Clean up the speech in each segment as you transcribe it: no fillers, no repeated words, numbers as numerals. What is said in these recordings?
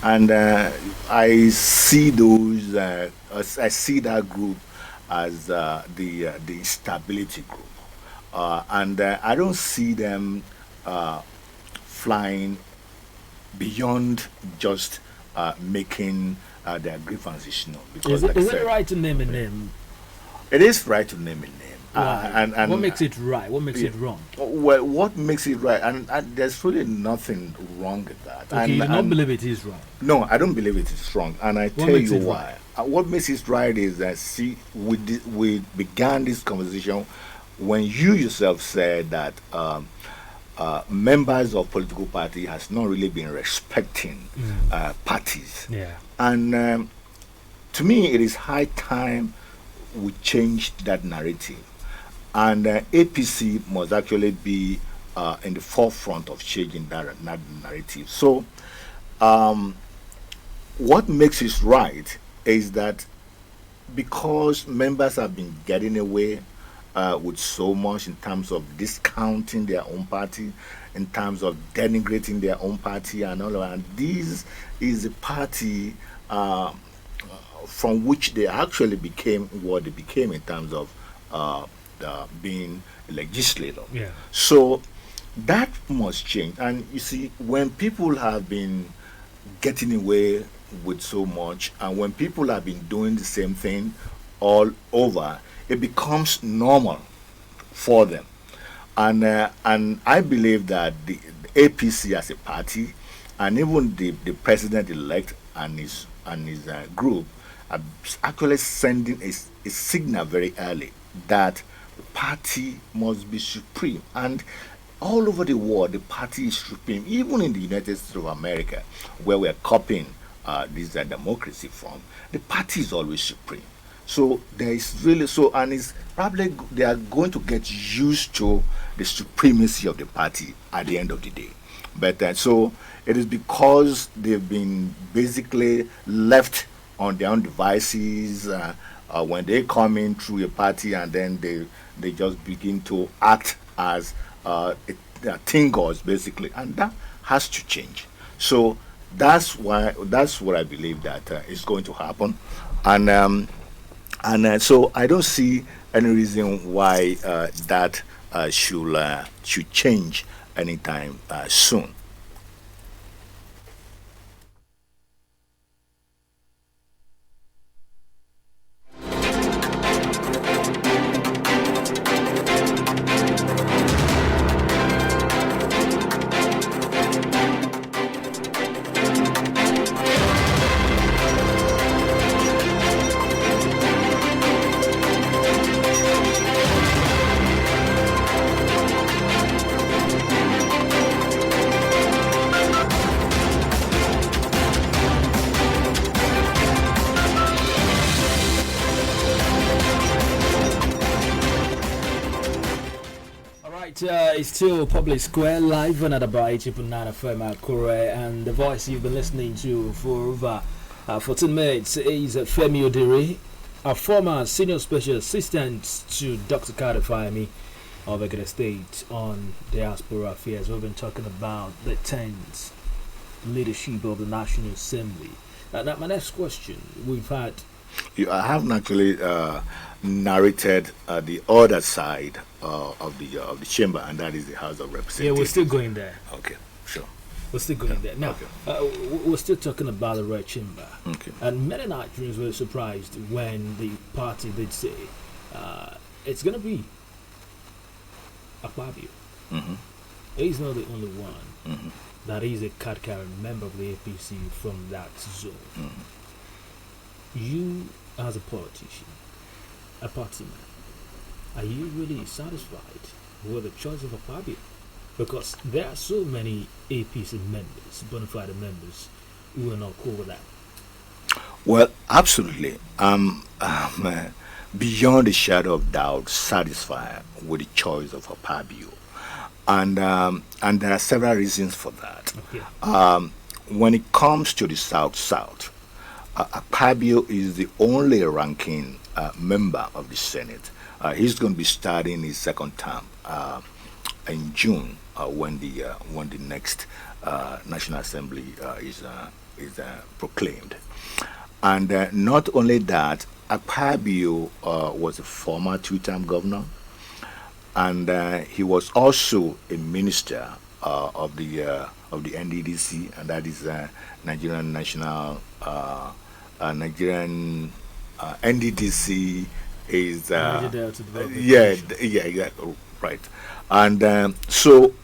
and I see those. I see that group as the stability group, and I don't see them flying beyond just making their grievances known. Is Because, it like I is it said, right to name a name? it is right to name a name, Why? What and makes it right? What makes yeah, it wrong? well, what makes it right? And there's really nothing wrong with that. Okay, you do not And believe it is right. no, I don't believe it is wrong, and I What tell makes you it right? why. What makes it right is that, see, we began this conversation when you yourself said that members of political party has not really been respecting Mm. parties, Yeah. and to me, it is high time we change that narrative, and APC must actually be in the forefront of changing that narrative. So, what makes it right is that because members have been getting away with so much in terms of discounting their own party, in terms of denigrating their own party, and all of that. And this is a party from which they actually became what they became in terms of being a legislator. Yeah. So that must change. And you see, when people have been getting away with so much, and when people have been doing the same thing all over, it becomes normal for them. And I believe that the APC as a party, and even the president elect and his group, are actually sending a signal very early that the party must be supreme. And all over the world, the party is supreme. Even in the United States of America, where we're copying this democracy from, the party is always supreme. So there is really so, and it's probably they are going to get used to the supremacy of the party at the end of the day. But so it is because they've been basically left on their own devices when they come in through a party, and then they just begin to act as they are tingers basically, and that has to change. So that's what I believe that is going to happen, and so I don't see any reason why that should change anytime soon. Alright, it's still Public Square live on Adabai 8.9 FM at Kore, and the voice you've been listening to for over 14 minutes is Femi Odiri, a former senior special assistant to Dr. Carter Fayemi of Ekiti State on diaspora affairs. We've been talking about the 10th leadership of the National Assembly. Now, my next question, we've had. I haven't actually narrated the other side of the chamber, and that is the House of Yeah, we're Representatives. still going there. Okay, sure. We're still going there. Now, Okay. we're still talking about the Red Chamber. Okay. And many Nigerians were surprised when the party did say it's going to be Akpabio. Mm-hmm. He's not the only one Mm-hmm. that is a card carrying member of the APC from that zone. Mm-hmm. You, as a politician, a party man, are you really satisfied with the choice of Akpabio? Because there are so many APC members, bona fide members, who are not cool with that. Well, absolutely. Beyond a shadow of doubt, satisfied with the choice of Akpabio, and there are several reasons for that. Okay. When it comes to the South South, Akpabio is the only ranking member of the Senate. He's going to be starting his second term in June when the next National Assembly is proclaimed. And not only that, Akpabio was a former two-term governor, and he was also a minister of the NDDC, and that is Nigerian National Nigerian NDDC is Niger Delta Development yeah Commission. right, and so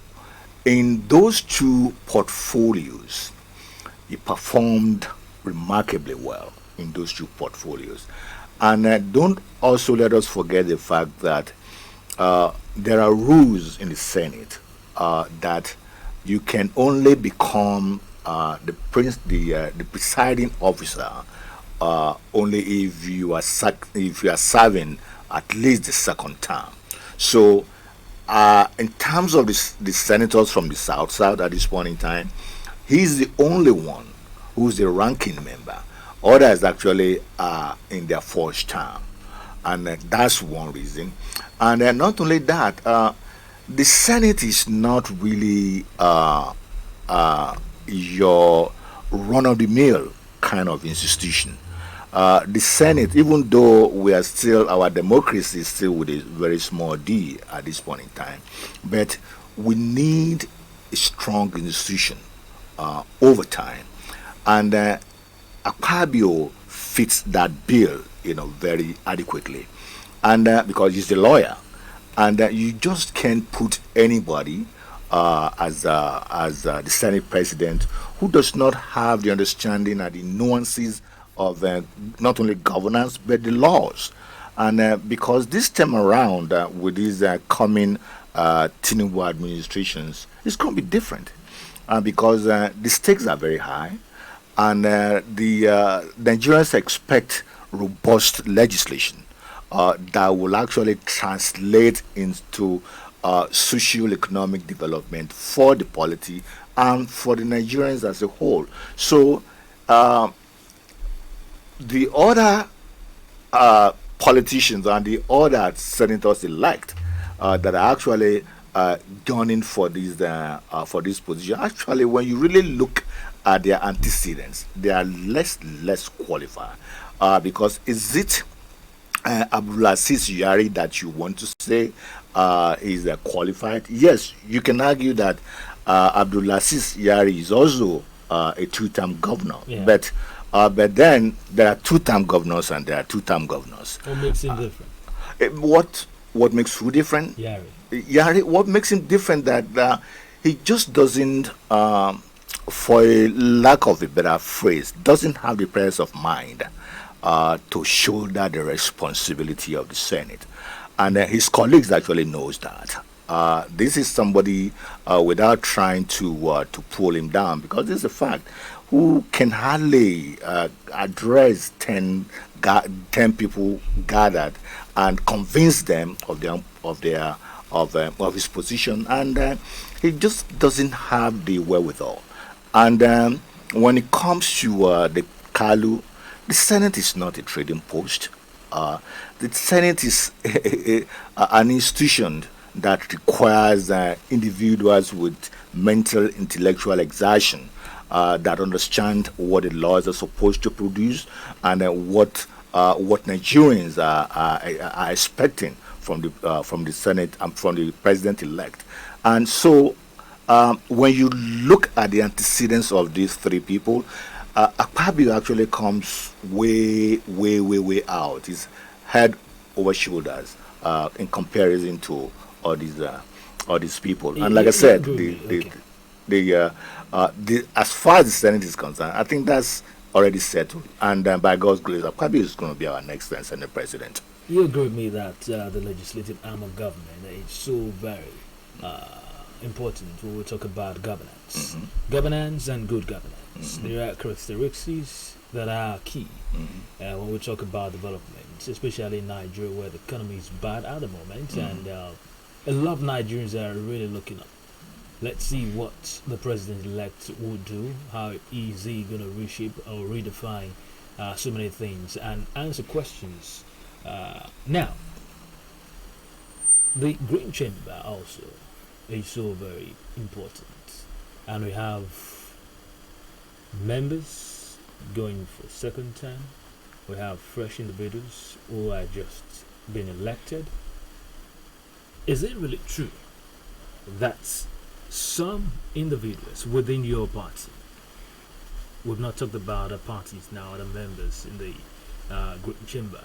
in those two portfolios, he performed remarkably well in those two portfolios. And don't also let us forget the fact that there are rules in the Senate that you can only become the presiding officer only if you are serving at least the second term. So in terms of the senators from the South at this point in time, he's the only one who's the ranking member. Others actually are in their first term, and that's one reason. And not only that, the Senate is not really your run-of-the-mill kind of institution. The Senate, even though we are still, our democracy is still with a very small d at this point in time, but we need a strong institution over time. And Akpabio fits that bill, very adequately. And because he's a lawyer, and you just can't put anybody as the Senate president who does not have the understanding and the nuances of not only governance but the laws. And because this time around, with these coming Tinubu administrations, it's going to be different because the stakes are very high, and the Nigerians expect robust legislation that will actually translate into social economic development for the polity and for the Nigerians as a whole. So uh, the other politicians and the other senators elect that are actually gunning for this position. Actually, when you really look at their antecedents, they are less qualified because is it Abdulaziz Yari that you want to say is qualified? Yes, you can argue that Abdulaziz Yari is also a two-term governor, Yeah. but then there are two-term governors and there are two-term governors. What makes him different? What makes who different? Yari. Yari, what makes him different that he just doesn't, for a lack of a better phrase, doesn't have the presence of mind to shoulder the responsibility of the Senate, and his colleagues actually knows that. This is somebody without trying to pull him down, because this is a fact, who can hardly address 10 people gathered and convince them of his position, and he just doesn't have the wherewithal. And when it comes to the Kalu, the Senate is not a trading post. The Senate is an institution that requires individuals with mental, intellectual exertion that understand what the laws are supposed to produce, and what Nigerians are expecting from the Senate and from the president elect. And so, when you look at the antecedents of these three people, Akpabio actually comes way out. He's head over shoulders in comparison to all these people. And like I said, Okay. as far as the Senate is concerned, I think that's already settled. And by God's grace, Akpabio is going to be our next Senate president. You agree with me that the legislative arm of government is so very important when we talk about governance. Hmm. Governance and good governance. Hmm. There are characteristics that are key when we talk about development, especially in Nigeria where the economy is bad at the moment, and a lot of Nigerians are really looking up. Let's see what the president-elect will do, how is he going to reshape or redefine so many things and answer questions. Now, the Green Chamber also is so very important, and we have members going for second term. We have fresh individuals who are just being elected. Is it really true that some individuals within your party, we've not talked about the parties now, the members in the group chamber,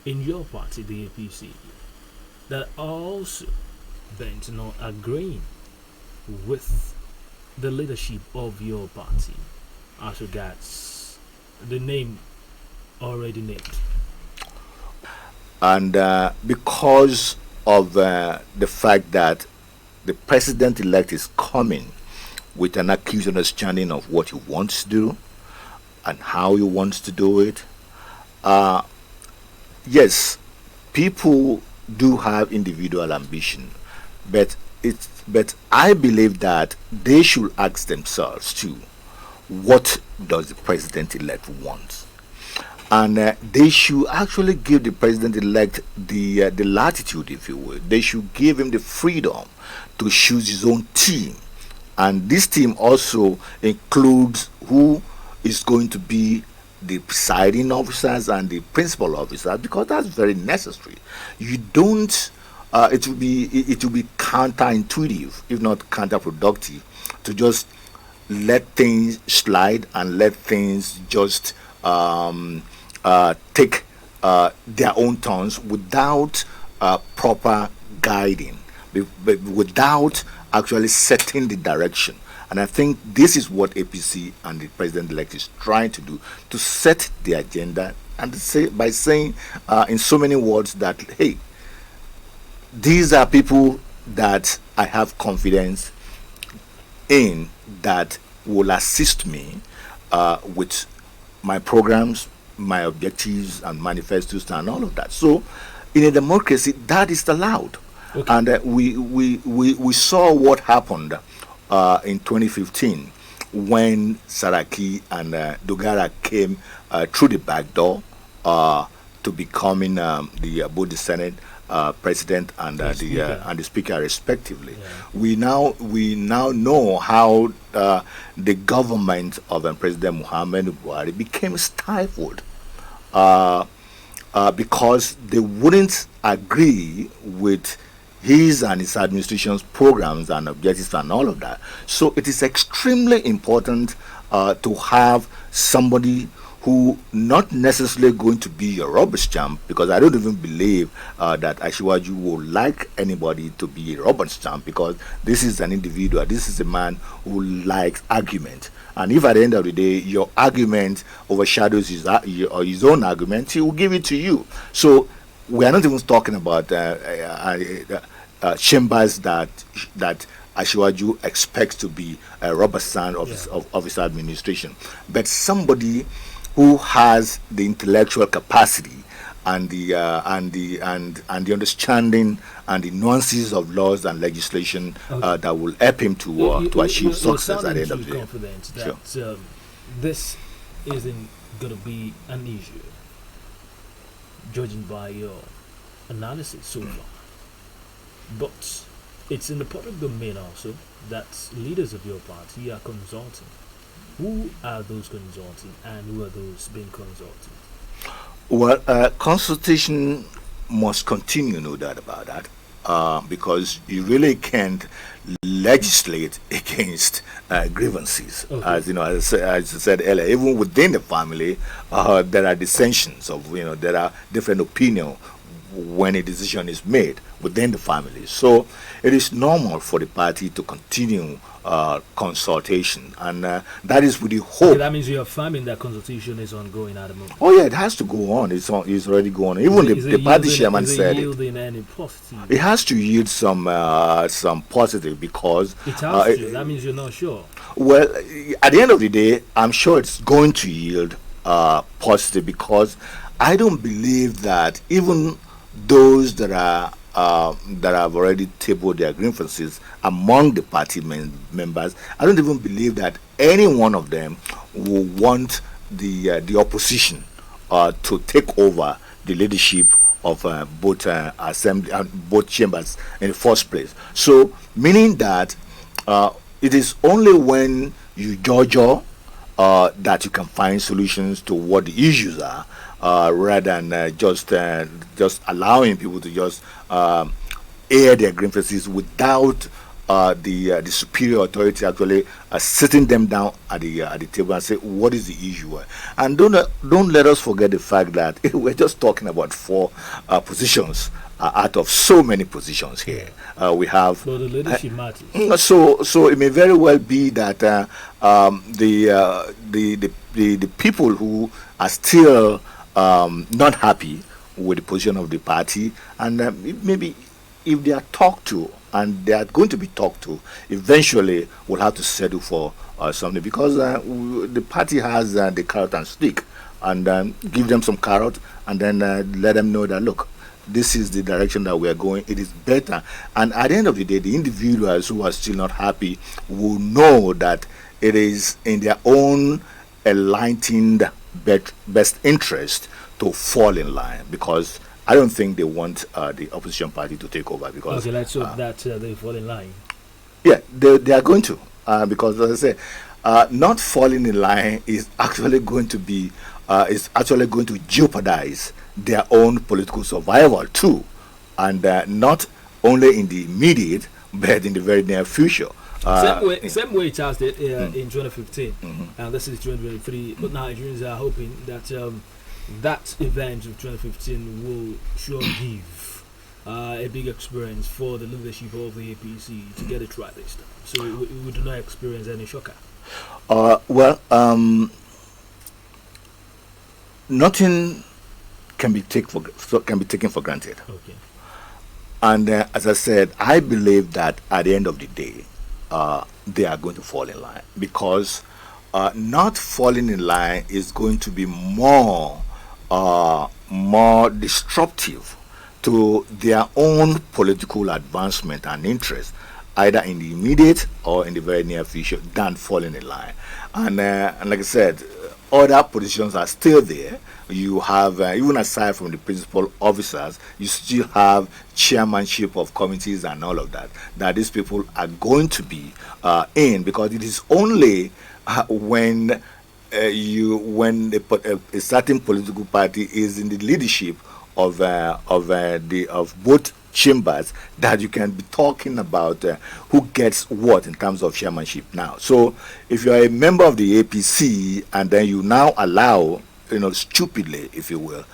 in your party, the APC, that are also bent on agreeing with the leadership of your party as regards the name already named? And because of the fact that the president elect is coming with an accused understanding of what he wants to do and how he wants to do it, uh, yes, people do have individual ambition, but I believe that they should ask themselves too, what does the president elect want? And they should actually give the president-elect the latitude, if you will. They should give him the freedom to choose his own team, and this team also includes who is going to be the presiding officers and the principal officers, because that's very necessary. You don't. It will be counterintuitive, if not counterproductive, to just let things slide and let things just take their own turns without proper guiding, without actually setting the direction. And I think this is what APC and the president-elect is trying to do, to set the agenda and to say, by saying in so many words that, hey, these are people that I have confidence in, that will assist me with my programs, my objectives, and manifestos, and all of that. So, in a democracy, that is allowed. Okay. And we saw what happened in 2015 when Saraki and Dogara came through the back door to becoming both the Senate president and the speaker respectively. Yeah. We now know how the government of President Muhammad Buhari became stifled because they wouldn't agree with his and his administration's programs and objectives and all of that. So it is extremely important to have somebody who not necessarily going to be a rubber stamp, because I don't even believe that Ashiwaju would like anybody to be a rubber stamp, because this is an individual, this is a man who likes argument. And if at the end of the day your argument overshadows his own argument, he will give it to you. So we are not even talking about chambers that Ashiwaju expects to be a rubber stamp of, of his administration, but somebody who has the intellectual capacity and the understanding and the nuances of laws and legislation that will help him to achieve success at the end of the day. Confident that this isn't going to be an issue, judging by your analysis so far. But it's in the public domain also that leaders of your party are consulting. Who are those consulting, and who are those being consulted? Well, consultation must continue, no doubt about that, because you really can't legislate against grievances. Okay. As you know, as I said earlier, even within the family, there are dissensions of, there are different opinions when a decision is made within the family. So it is normal for the party to continue consultation, and that is with the hope. Okay, that means you're affirming that consultation is ongoing at the moment. Oh yeah, it has to go on. It's already going on. Even the party chairman said yielding any positive? it has to yield some positive, because It has to. That means you're not sure. well, at the end of the day, I'm sure it's going to yield positive, because I don't believe that even those that have already tabled their grievances among the party members, I don't even believe that any one of them will want the opposition to take over the leadership of both assembly and both chambers in the first place. So, meaning that it is only when you judge that you can find solutions to what the issues are, rather than just allowing people to just air their grievances without the superior authority actually sitting them down at the table and say what is the issue. And don't let us forget the fact that we're just talking about four positions out of so many positions here. We have So the leadership matters. so it may very well be that the people who are still not happy with the position of the party, and maybe if they are talked to, and they are going to be talked to, eventually we'll have to settle for something, because the party has the carrot and stick, and give them some carrot, and then let them know that, look, this is the direction that we are going. It is better. And at the end of the day, the individuals who are still not happy will know that it is in their own enlightened best interest to fall in line, because I don't think they want the opposition party to take over, because Okay, let's hope that they fall in line. yeah, they are going to, because as I say, not falling in line is actually going to jeopardize their own political survival too, and not only in the immediate but in the very near future. Same way it has in 2015, and this is 2023. But Nigerians are hoping that that event of 2015 will sure give a big experience for the leadership of the APC to get it right this time. So we do not experience any shocker. Well, nothing can be taken for granted. Okay. And as I said, I believe that at the end of the day, they are going to fall in line, because not falling in line is going to be more disruptive to their own political advancement and interest, either in the immediate or in the very near future, than falling in line. And like I said, other positions are still there. You have, even aside from the principal officers, you still have chairmanship of committees and all of that, that these people are going to be in, because it is only when a certain political party is in the leadership of both chambers that you can be talking about who gets what in terms of chairmanship now. So if you are a member of the APC and then you now allow, stupidly, if you will,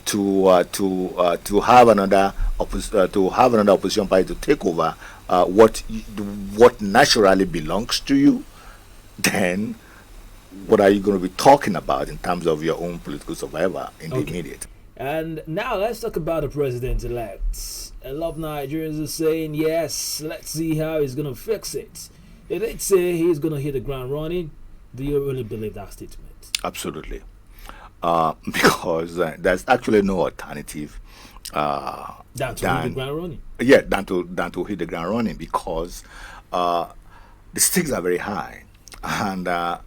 to have another opposition party to take over what naturally belongs to you, then what are you going to be talking about in terms of your own political survival in the immediate? And now let's talk about the president-elect. A lot of Nigerians are saying, yes, let's see how he's going to fix it. They did say he's going to hit the ground running. Do you really believe that statement? Absolutely. Because there's actually no alternative Than to hit the ground running. yeah, than to hit the ground running, because the stakes are very high, and a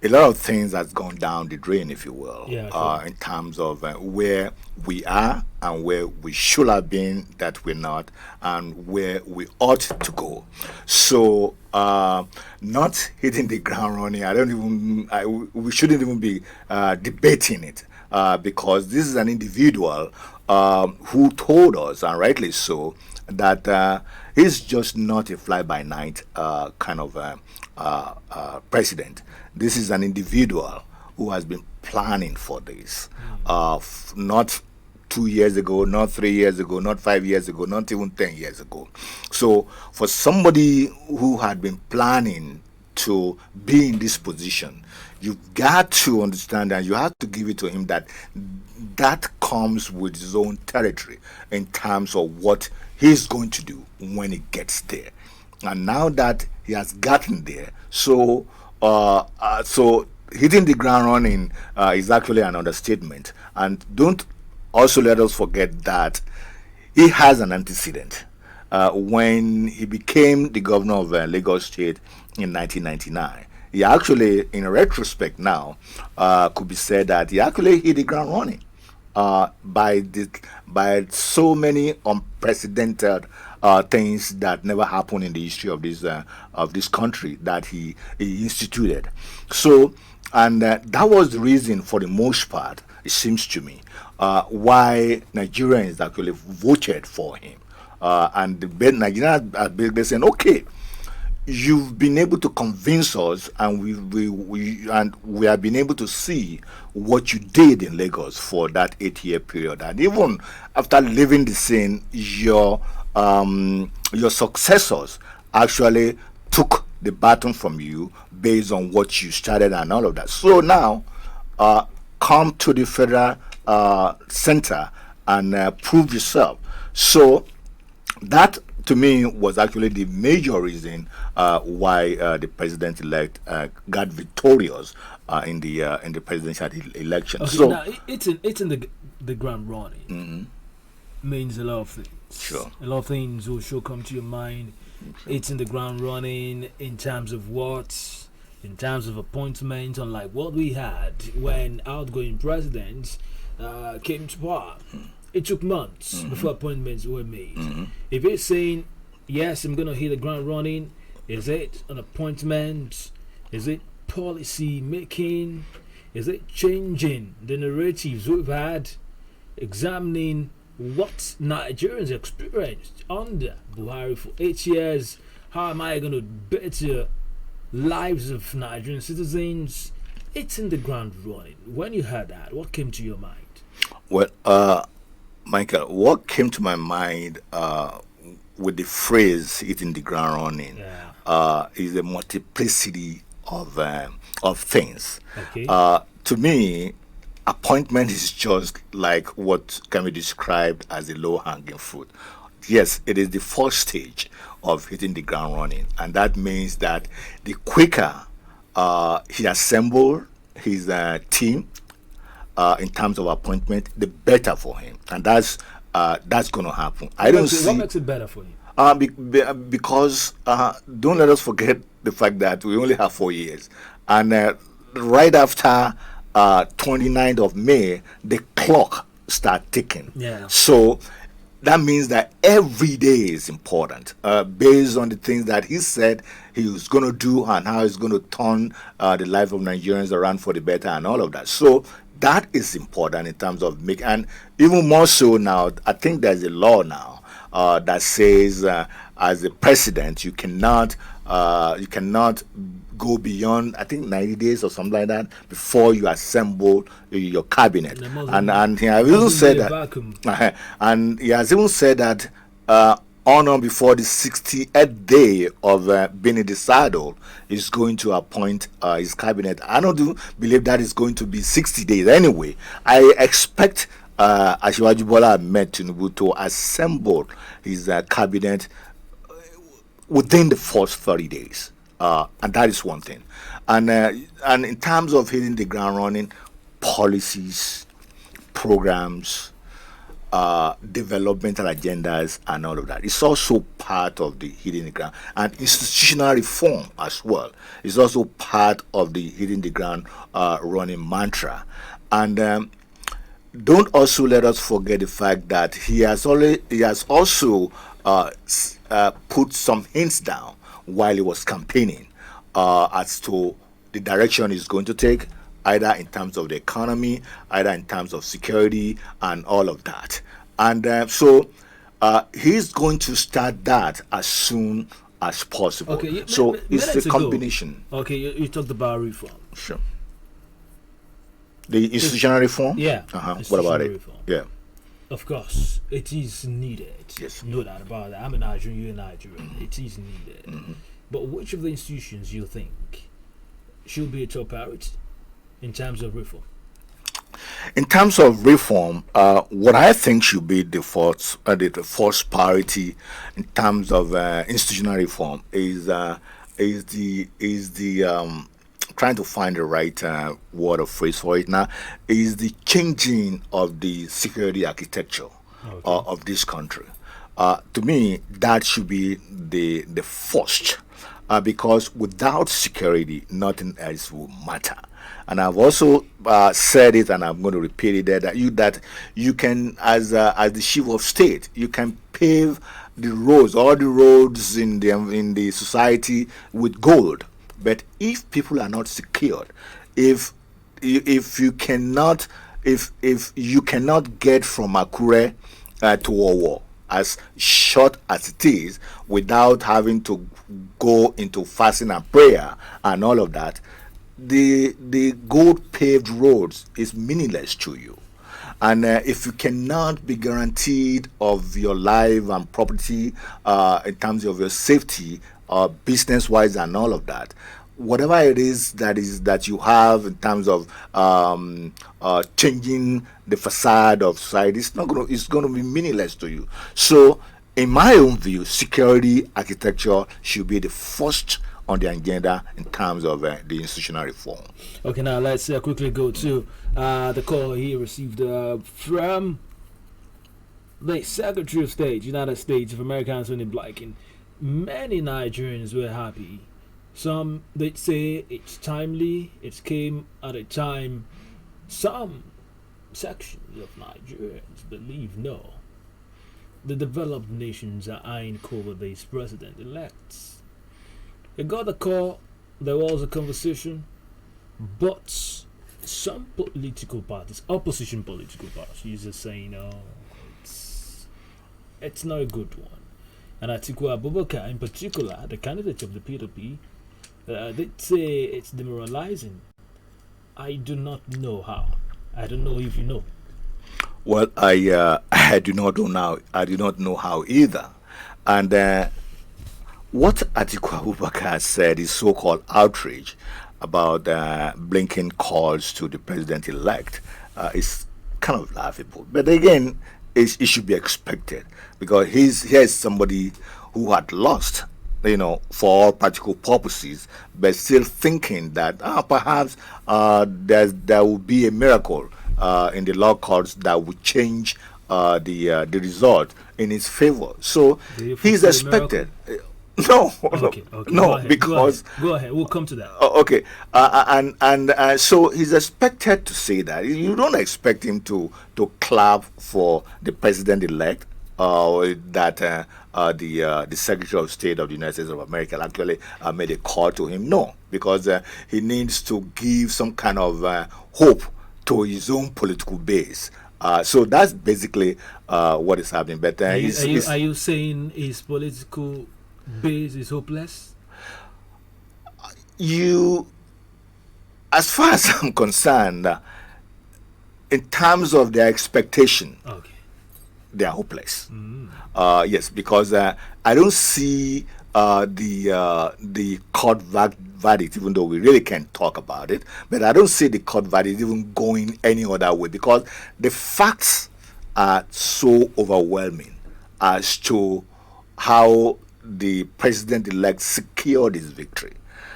lot of things has gone down the drain, if you will, Yeah, sure. in terms of where we are and where we should have been that we're not, and where we ought to go. So, not hitting the ground running, we shouldn't even be debating it, because this is an individual who told us, and rightly so, that he's just not a fly-by-night kind of president. This is an individual who has been planning for this, not 2 years ago, not 3 years ago, not 5 years ago, not even 10 years ago. So, for somebody who had been planning to be in this position, you've got to understand, and you have to give it to him, that that comes with his own territory in terms of what he's going to do when he gets there. And now that he has gotten there, so hitting the ground running is actually an understatement. And don't also let us forget that he has an antecedent. When he became the governor of Lagos State in 1999, he actually, in retrospect now, could be said that he actually hit the ground running by so many unprecedented things that never happened in the history of this country that he instituted. So And that was the reason, for the most part, it seems to me, why Nigerians actually voted for him. And the Nigerians are basically saying, okay, you've been able to convince us, and we have been able to see what you did in Lagos for that 8 year period, and even after leaving the scene, your successors actually took the baton from you based on what you started and all of that. So now, uh, come to the federal center and prove yourself. So that, to me, was actually the major reason why the president-elect got victorious in the presidential election. Okay, So now it's in the ground running means a lot of things. sure. A lot of things will sure come to your mind. It's in the ground running in terms of what, in terms of appointments, unlike what we had when outgoing presidents came to power. It took months before appointments were made. If it's saying, yes, I'm going to hit the ground running, is it an appointment? Is it policy making? Is it changing the narratives we've had? Examining what Nigerians experienced under Buhari for 8 years. How am I going to better lives of Nigerian citizens? It's in the ground running. When you heard that, what came to your mind? Well, Michael, what came to my mind with the phrase "hitting the ground running" Yeah. is a multiplicity of things. Okay. To me, appointment is just like what can be described as a low-hanging fruit. Yes, it is the first stage of hitting the ground running, and that means that the quicker he assembled his team in terms of appointment, the better for him, and that's going to happen. I don't What see makes it better for you? because don't let us forget the fact that we only have 4 years, and right after 29th of May, the clock start ticking. Yeah. So that means that every day is important, based on the things that he said he was going to do and how he's going to turn the life of Nigerians around for the better and all of that. So that is important in terms of make, and even more so now. I think there's a law now that says, as a president, you cannot go beyond, I think, 90 days or something like that before you assemble your cabinet. There must And he has even mustn't said be a that. vacuum. And he has even said that on or before the 68th day of being in the saddle, is going to appoint his cabinet. I don't believe that is going to be 60 days anyway. I expect Asiwaju Bola Ahmed Tinubu to assemble his cabinet within the first 30 days. And that is one thing. And in terms of hitting the ground running, policies, programs, developmental agendas, and all of that. It's also part of the hitting the ground, and institutional reform as well. It's also part of the hitting the ground running mantra. And don't also let us forget the fact that he has also put some hints down while he was campaigning as to the direction he's going to take, either in terms of the economy, either in terms of security, and all of that. And so he's going to start that as soon as possible. Okay, So it's minutes a ago. combination. Okay, you talked about reform. Sure. The institutional reform? Yeah. What about institutional it? reform. Yeah. Of course, it is needed. Yes. No doubt about that. I'm a Nigerian, you're a Nigerian. It is needed. But which of the institutions you think should be a top priority in terms of reform? In terms of reform, what I think should be the first priority in terms of institutional reform is the trying to find the right word or phrase for it now, is the changing of the security architecture of this country. To me, that should be the first, because without security, nothing else will matter. And I've also said it, and I'm going to repeat it there, that you can, as the chief of state, you can pave the roads, all the roads in the society with gold. But if people are not secured, if if you cannot if you cannot get from Akure to Owo, as short as it is, without having to go into fasting and prayer and all of that, the gold paved roads is meaningless to you. And if you cannot be guaranteed of your life and property in terms of your safety, business wise, and all of that, whatever it is that you have in terms of changing the facade of society, it's going to be meaningless to you. So, in my own view, security architecture should be the first on the agenda in terms of the institutional reform. Okay, now let's quickly go to the call he received from the Secretary of State, United States of America, Anthony Blinken. Many Nigerians were happy. Some they say it's timely. It came at a time some sections of Nigerians believe no. The developed nations are eyeing cover these president-elects. They got the call. There was a conversation, but some political parties, opposition political parties, are saying, "No, it's not a good one." And Atiku Abubakar, in particular, the candidate of the PDP, they say it's demoralizing. I do not know how. I don't know if you know. Well, I do not know now. I do not know how either. And what Atiku Abubakar said is so-called outrage about Blinken calls to the president-elect is kind of laughable. But again, it should be expected because here's somebody who had lost, for all practical purposes, but still thinking that perhaps there will be a miracle in the law courts that would change the result in his favor. So he's expected. No, Okay. no, Go ahead, because go ahead. We'll come to that. okay, and so he's expected to say that. You don't expect him to clap for the president-elect, that the Secretary of State of the United States of America actually made a call to him. No, because he needs to give some kind of hope to his own political base. So that's basically what is happening. But Are you saying his political base is hopeless? As far as I'm concerned, in terms of their expectation, Okay. they are hopeless. Yes, because I don't see the court verdict, even though we really can't talk about it, but I don't see the court verdict even going any other way because the facts are so overwhelming as to how the president-elect secured his victory.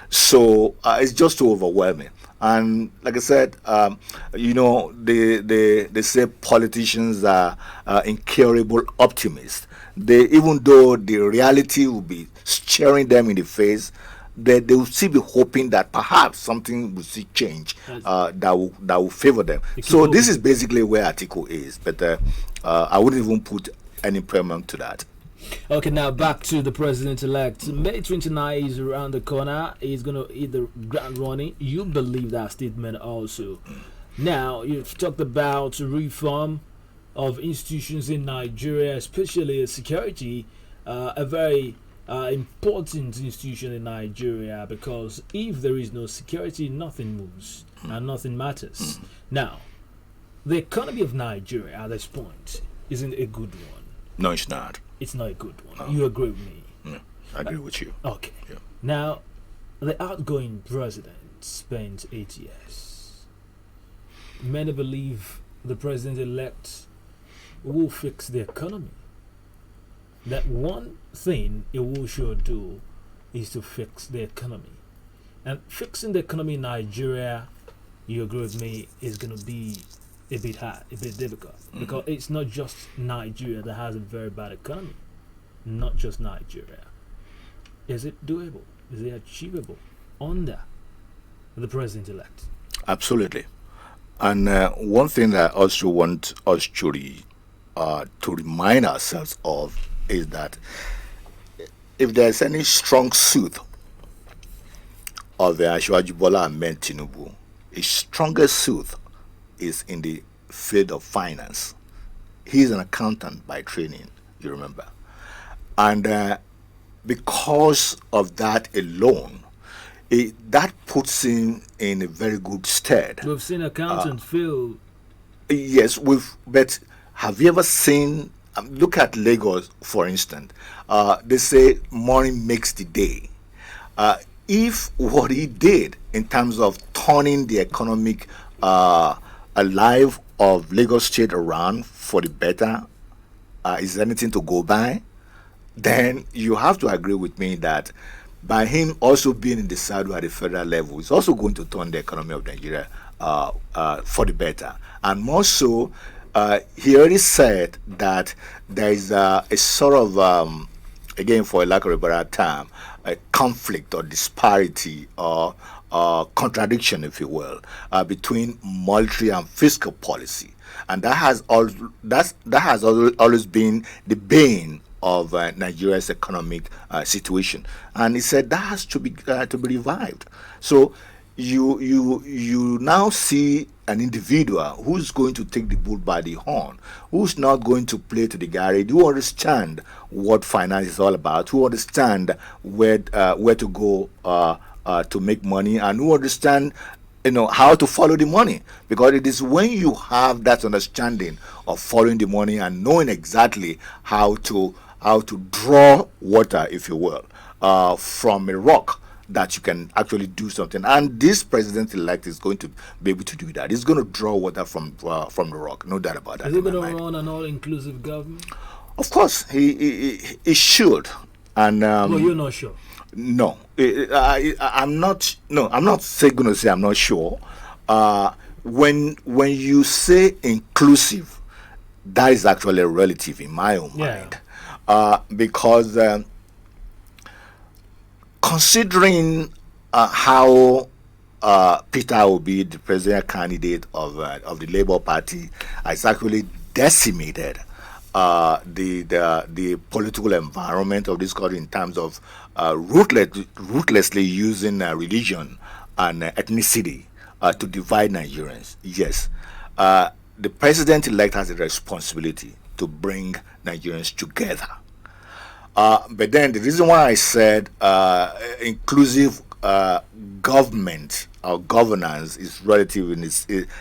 So it's just too overwhelming. And like I said, they say politicians are incurable optimists. Even though the reality will be staring them in the face, they will still be hoping that perhaps something will see change that will favor them. So this is basically where Atiku is, but I wouldn't even put any premium to that. Okay, now back to the president-elect. May 29 is around the corner. He's going to hit the ground running. You believe that statement also. Now, you've talked about reform of institutions in Nigeria, especially security, a very important institution in Nigeria, because if there is no security, nothing moves and nothing matters. Now, the economy of Nigeria at this point isn't a good one. No, it's not. It's not a good one. No. You agree with me? Yeah, I agree with you. Okay. Yeah. Now, the outgoing president spent 8 years. Many believe the president-elect will fix the economy. That one thing it will sure do is to fix the economy. And fixing the economy in Nigeria, you agree with me, is going to be a bit hard, a bit difficult. Because it's not just Nigeria that has a very bad economy. Not just Nigeria. Is it doable? Is it achievable under the president-elect? Absolutely. And one thing that I also want us to remind ourselves of is that if there's any strong suit of Ashwaji Bola Ahmed Tinubu, his strongest suit is in the field of finance. He's an accountant by training, you remember. And because of that alone, that puts him in a very good stead. We've seen accountants fail. Yes, but have you ever seen? Look at Lagos, for instance. They say money makes the day. If what he did in terms of turning the economic alive of Lagos State around for the better is anything to go by, then you have to agree with me that by him also being in the saddle at the federal level, it's also going to turn the economy of Nigeria for the better. And more so, he already said that there is a sort of, again, for a lack of a better term, a conflict or disparity or contradiction, if you will, between monetary and fiscal policy, and that has always been the bane of Nigeria's economic situation. And he said that has to be revived. So you now see an individual who's going to take the bull by the horn, who's not going to play to the garage, who understand what finance is all about, who understand where to go to make money, and who understand how to follow the money. Because it is when you have that understanding of following the money and knowing exactly how to draw water, if you will, from a rock, that you can actually do something. And this president-elect is going to be able to do that. He's going to draw water from the rock, no doubt about that. Is he going to run an all-inclusive government? Of course, he should. And well, you're not sure. No, I'm not. No, I'm not going to say I'm not sure. When you say inclusive, that is actually relative in my own mind, because considering how Peter Obi, the presidential candidate of the Labour Party, has actually decimated the political environment of this country in terms of ruthlessly using religion and ethnicity to divide Nigerians. Yes, the president-elect has a responsibility to bring Nigerians together. But then the reason why I said inclusive government or governance is relative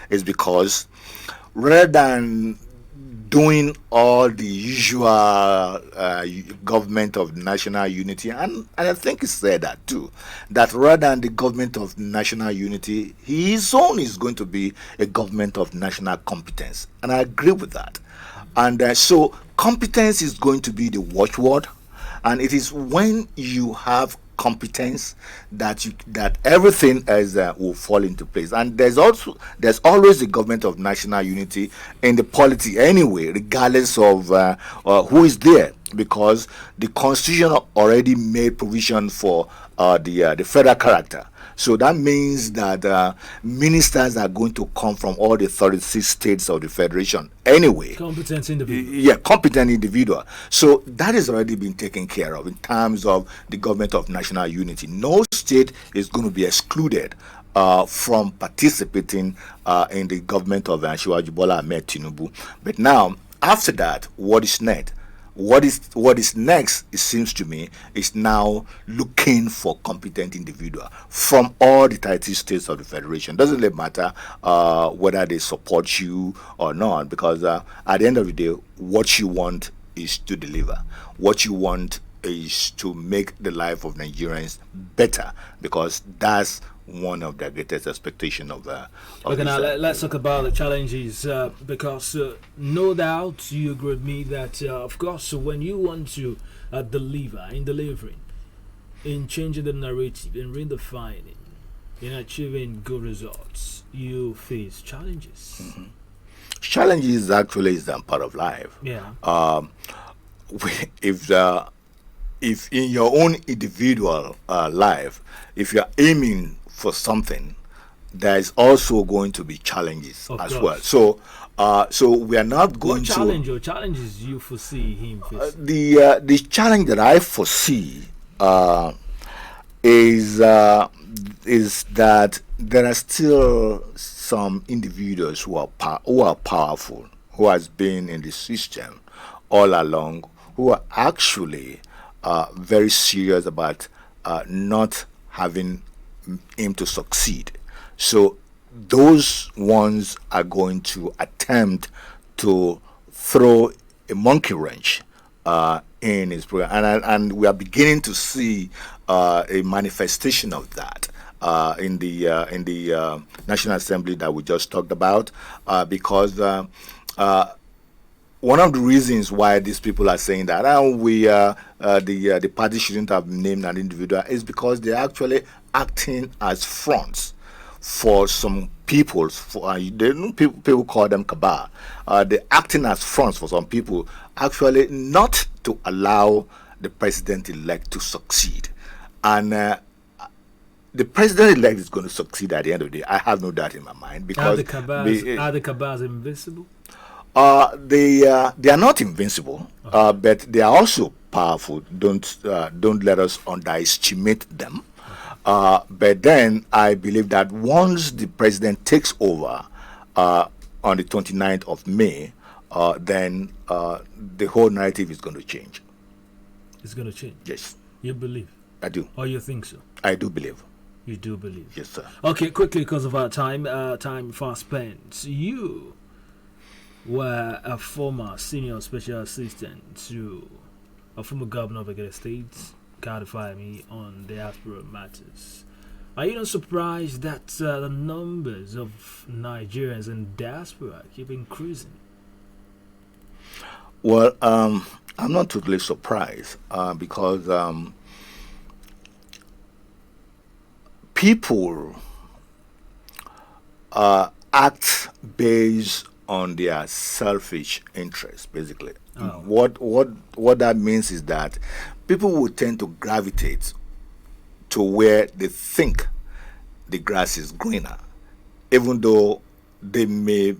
is because rather than doing all the usual government of national unity, and I think he said that too, that rather than the government of national unity, his own is going to be a government of national competence. And I agree with that. And so competence is going to be the watchword. And it is when you have competence that everything else will fall into place. And there's always the government of national unity in the polity anyway, regardless of who is there, because the constitution already made provision for the federal character. So that means that ministers are going to come from all the 36 states of the federation anyway. Competent individual. Yeah, competent individual. So that has already been taken care of in terms of the government of national unity. No state is going to be excluded from participating in the government of Shivaji Bola Ahmed Tinubu. But now, after that, what is next? What is next, it seems to me, is now looking for competent individual from all the 30 states of the federation. Doesn't really matter whether they support you or not, because at the end of the day, what you want is to deliver. What you want is to make the life of Nigerians better, because that's one of the greatest expectations of okay, now let's talk about the challenges, because no doubt you agree with me that of course when you want to delivering, in changing the narrative, in redefining, in achieving good results, you face challenges. Mm-hmm. Challenges actually is part of life. Yeah. If in your own individual life, if you're aiming for something, there is also going to be challenges as well. So we are not going what challenge or challenges you foresee him facing? The challenge that I foresee is is that there are still some individuals who are powerful, who has been in the system all along, who are actually very serious about not having him to succeed. So those ones are going to attempt to throw a monkey wrench in his program, and we are beginning to see a manifestation of that in the National Assembly that we just talked about, because one of the reasons why these people are saying that the party shouldn't have named an individual is because they're actually acting as fronts for some people. People call them cabal. They're acting as fronts for some people, actually not to allow the president-elect to succeed. And the president-elect is going to succeed at the end of the day. I have no doubt in my mind, because are the cabals invincible? they are not invincible, but they are also powerful. Don't let us underestimate them. But then I believe that once the president takes over on the 29th of May, then the whole narrative is going to change. It's going to change. Yes, You believe, I do. or you think so? I do believe. You do believe. Yes, sir. Okay, quickly, because of our time fast spent. You were a former senior special assistant to a former governor of Egede State, Kadifayemi, on diaspora matters. Are you not surprised that the numbers of Nigerians in diaspora keep increasing? Well, I'm not totally surprised because people act based on their selfish interests, basically. Oh. What that means is that people will tend to gravitate to where they think the grass is greener, even though they may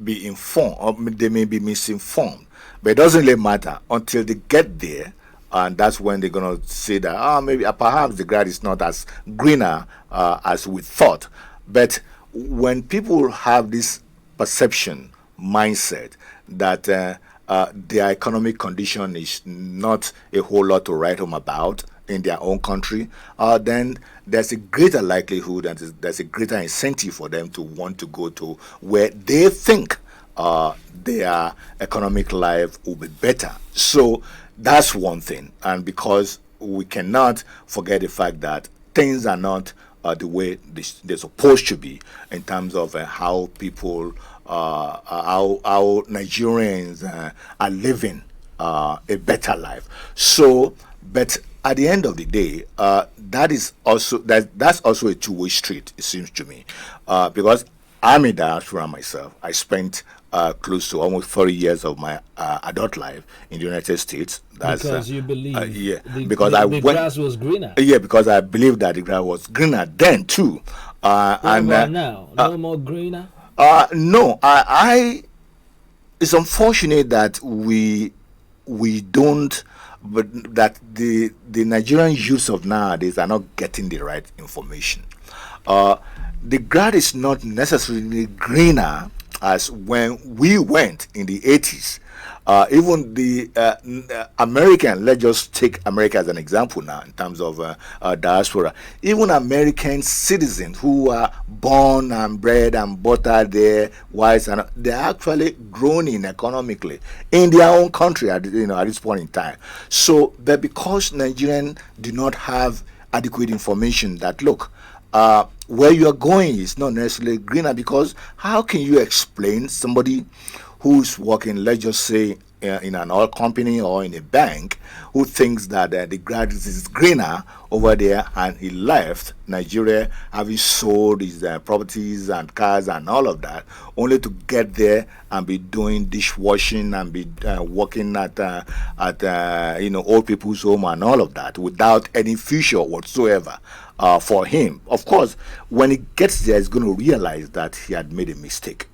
be informed or they may be misinformed. But it doesn't really matter until they get there, and that's when they're gonna say that maybe perhaps the grass is not as greener as we thought. But when people have this perception mindset that their economic condition is not a whole lot to write home about in their own country, then there's a greater likelihood and there's a greater incentive for them to want to go to where they think their economic life will be better. So that's one thing. And because we cannot forget the fact that things are not the way they're supposed to be in terms of how people, how Nigerians are living a better life. So, but at the end of the day, that's also a two-way street. It seems to me, because I'm a diaspora myself. I spent close to almost 40 years of my adult life in the United States. That's, because you believe, yeah, because the grass was greener. Yeah, because I believe that the grass was greener then too. And now, no more greener. No, it's unfortunate that we don't, but that the Nigerian youths of nowadays are not getting the right information. The grass is not necessarily greener as when we went in the 80s. Even the American, let's just take America as an example now in terms of diaspora. Even American citizens who are born and bred and buttered there, whites, and they're actually growing economically in their own country at this point in time. So, but because Nigerians do not have adequate information that look, where you are going is not necessarily greener, because how can you explain somebody who's working, let's just say, in an oil company or in a bank, who thinks that the grass is greener over there, and he left Nigeria having sold his properties and cars and all of that, only to get there and be doing dishwashing and be working at old people's home and all of that without any future whatsoever for him. Of course, when he gets there, he's going to realize that he had made a mistake.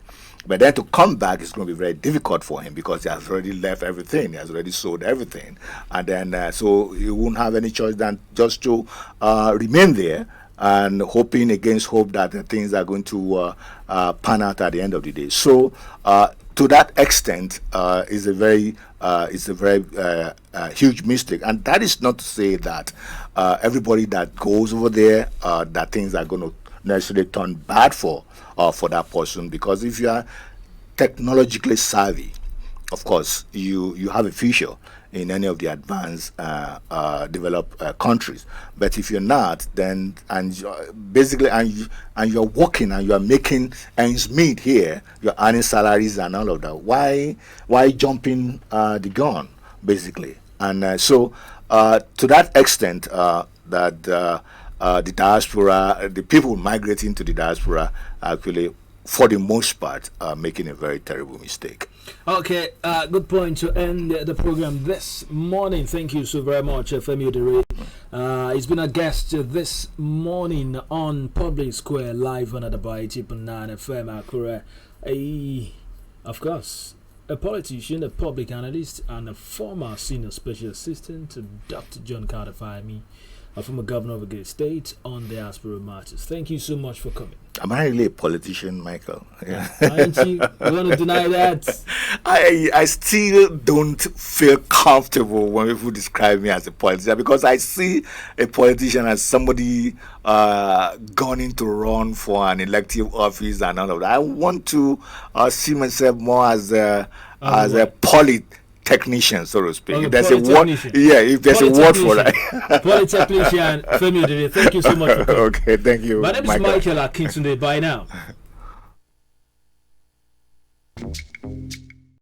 But then to come back is going to be very difficult for him, because he has already left everything. He has already sold everything. And then so he won't have any choice than just to remain there and hoping against hope that the things are going to pan out at the end of the day. So, to that extent, is a very huge mistake. And that is not to say that everybody that goes over there, that things are going to necessarily turn bad for that person. Because if you are technologically savvy, of course, you have a future in any of the advanced developed countries. But if you're not, then basically and you're working and you're making ends meet here, you're earning salaries and all of that. Why jumping the gun, basically? And to that extent, that the diaspora, the people migrating to the diaspora, actually, for the most part, are making a very terrible mistake. Okay, good point to end the program this morning. Thank you so very much, Femi Odere. He's been a guest this morning on Public Square Live on Adabai 9 FM Akure. Of course, a politician, a public analyst, and a former senior special assistant to Dr. John Carter Fahmy, a former governor of Agade State, on diaspora matters. Thank you so much for coming. Am I really a politician, Michael? Yeah. Aren't you? You want to deny that? I still don't feel comfortable when people describe me as a politician, because I see a politician as somebody going to run for an elective office and all of that. I want to see myself more as a technician, so to speak. If there's a word, if there's a word for that. Polytechnician Femi Odere, thank you so much for coming. Okay, thank you. My name is Michael Akintunde. Bye now.